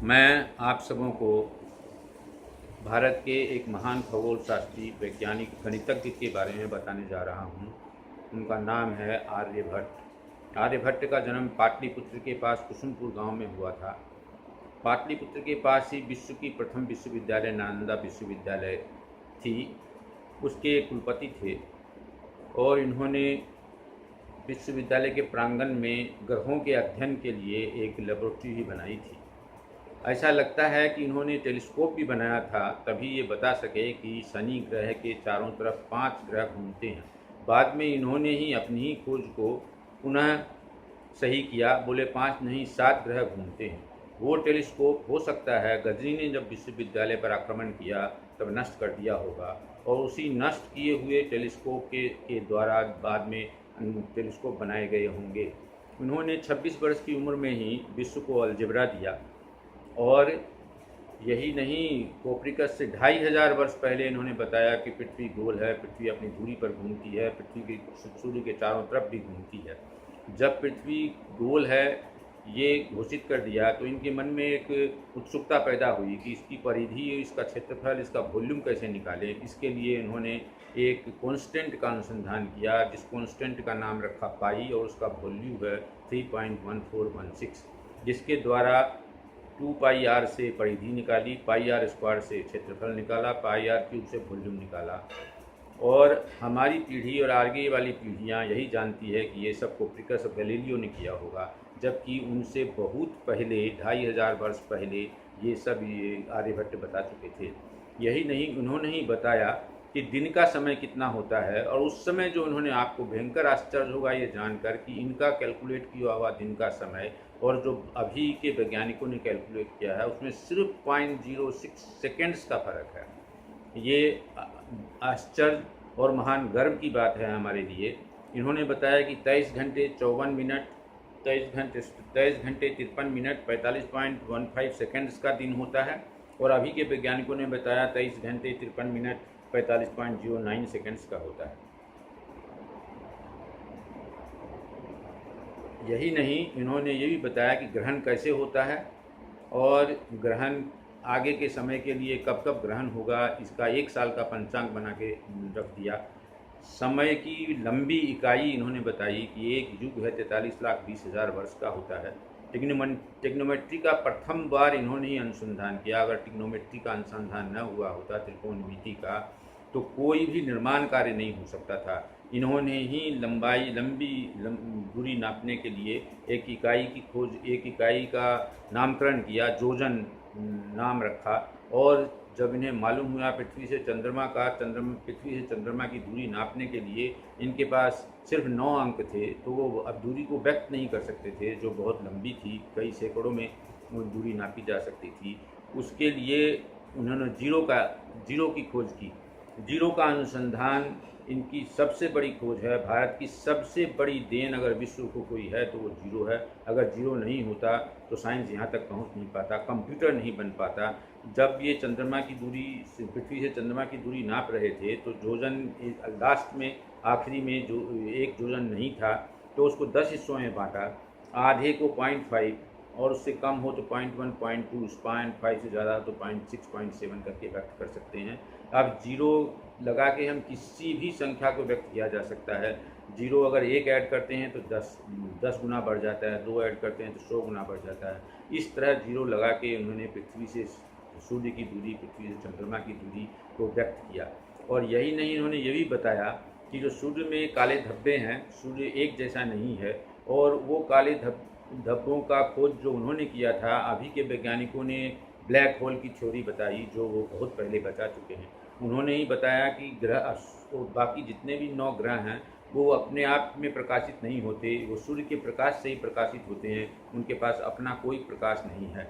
मैं आप सबों को भारत के एक महान खगोल शास्त्री, वैज्ञानिक, गणितज्ञ के बारे में बताने जा रहा हूँ। उनका नाम है आर्यभट्ट। आर्यभट्ट का जन्म पाटलिपुत्र के पास कुसुमपुर गांव में हुआ था। पाटलिपुत्र के पास ही विश्व की प्रथम विश्वविद्यालय नालंदा विश्वविद्यालय थी। उसके कुलपति थे और इन्होंने विश्वविद्यालय के प्रांगण में ग्रहों के अध्ययन के लिए एक लेबोरेटरी भी बनाई थी। ऐसा लगता है कि इन्होंने टेलीस्कोप भी बनाया था, तभी ये बता सके कि शनि ग्रह के चारों तरफ 5 ग्रह घूमते हैं। बाद में इन्होंने ही अपनी ही खोज को पुनः सही किया, बोले 5 नहीं 7 ग्रह घूमते हैं। वो टेलीस्कोप हो सकता है गजनी ने जब विश्वविद्यालय पर आक्रमण किया तब नष्ट कर दिया होगा, और उसी नष्ट किए हुए टेलीस्कोप के द्वारा बाद में टेलीस्कोप बनाए गए होंगे। उन्होंने 26 वर्ष की उम्र में ही विश्व को अलजेब्रा दिया। और यही नहीं, कोपरनिकस से 2500 वर्ष पहले इन्होंने बताया कि पृथ्वी गोल है, पृथ्वी अपनी धुरी पर घूमती है, पृथ्वी के सूर्य के चारों तरफ भी घूमती है। जब पृथ्वी गोल है ये घोषित कर दिया तो इनके मन में एक उत्सुकता पैदा हुई कि इसकी परिधि, इसका क्षेत्रफल, इसका वॉल्यूम कैसे निकालें। इसके लिए इन्होंने एक कांस्टेंट का अनुसंधान किया, जिस कांस्टेंट का नाम रखा पाई, और उसका वॉल्यूम है 3.1416, जिसके द्वारा 2 पाई आर से परिधि निकाली, पाई आर स्क्वायर से क्षेत्रफल निकाला, पाई आर क्यूब से वॉल्यूम निकाला। और हमारी पीढ़ी और आगे वाली पीढ़ियाँ यही जानती है कि ये सब कोपरनिकस और गैलीलियो ने किया होगा, जबकि उनसे बहुत पहले 2500 वर्ष पहले ये सब आर्यभट्ट बता चुके थे। यही नहीं, उन्होंने ही बताया कि दिन का समय कितना होता है, और उस समय जो उन्होंने, आपको भयंकर आश्चर्य होगा ये जानकर कि इनका कैलकुलेट किया हुआ दिन का समय और जो अभी के वैज्ञानिकों ने कैलकुलेट किया है उसमें सिर्फ 0.06 सेकेंड्स का फ़र्क है। ये आश्चर्य और महान गर्व की बात है हमारे लिए। इन्होंने बताया कि 23 घंटे 54 मिनट 23 घंटे 53 मिनट 45.15 सेकेंड्स का दिन होता है, और अभी के वैज्ञानिकों ने बताया 23 घंटे 53 मिनट 45.09 सेकेंड्स का होता है। यही नहीं, इन्होंने ये भी बताया कि ग्रहण कैसे होता है, और ग्रहण आगे के समय के लिए कब कब ग्रहण होगा इसका 1 साल का पंचांग बना के रख दिया। समय की लंबी इकाई इन्होंने बताई कि एक युग है 43,20,000 वर्ष का होता है। टिग्नोमेट्री का प्रथम बार इन्होंने ही अनुसंधान किया। अगर टिग्नोमेट्री का अनुसंधान न हुआ होता, त्रिकोणमिति का, तो कोई भी निर्माण कार्य नहीं हो सकता था। इन्होंने ही लंबी दूरी नापने के लिए एक इकाई की खोज, एक इकाई का नामकरण किया, जोजन नाम रखा। और जब इन्हें मालूम हुआ पृथ्वी से चंद्रमा की दूरी नापने के लिए इनके पास सिर्फ 9 अंक थे, तो वो अब दूरी को व्यक्त नहीं कर सकते थे, जो बहुत लंबी थी, कई सैकड़ों में वो दूरी नापी जा सकती थी। उसके लिए उन्होंने जीरो की खोज की। जीरो का अनुसंधान इनकी सबसे बड़ी खोज है। भारत की सबसे बड़ी देन अगर विश्व को कोई है तो वो जीरो है। अगर जीरो नहीं होता तो साइंस यहाँ तक पहुँच नहीं पाता, कंप्यूटर नहीं बन पाता। जब ये चंद्रमा की दूरी, पृथ्वी से चंद्रमा की दूरी नाप रहे थे, तो जोजन लास्ट में, आखिरी में जो एक जोजन नहीं था, तो उसको 10 हिस्सों में बांटा। आधे को 0.5, और उससे कम हो तो 0.1, 0.2, 0.5 से ज़्यादा तो 0.6, 0.7 करके व्यक्त कर सकते हैं। अब जीरो लगा के हम किसी भी संख्या को व्यक्त किया जा सकता है। जीरो अगर 1 ऐड करते हैं तो 10 गुना बढ़ जाता है, 2 ऐड करते हैं तो 100 गुना बढ़ जाता है। इस तरह जीरो लगा के उन्होंने पृथ्वी से सूर्य की दूरी, पृथ्वी से चंद्रमा की दूरी को व्यक्त किया। और यही नहीं, इन्होंने ये भी बताया कि जो सूर्य में काले धब्बे हैं, सूर्य एक जैसा नहीं है, और वो काले धब्बों का खोज जो उन्होंने किया था, अभी के वैज्ञानिकों ने ब्लैक होल की थ्योरी बताई, जो वो बहुत पहले बता चुके हैं। उन्होंने ही बताया कि ग्रह, बाकी जितने भी 9 ग्रह हैं, वो अपने आप में प्रकाशित नहीं होते, वो सूर्य के प्रकाश से ही प्रकाशित होते हैं, उनके पास अपना कोई प्रकाश नहीं है।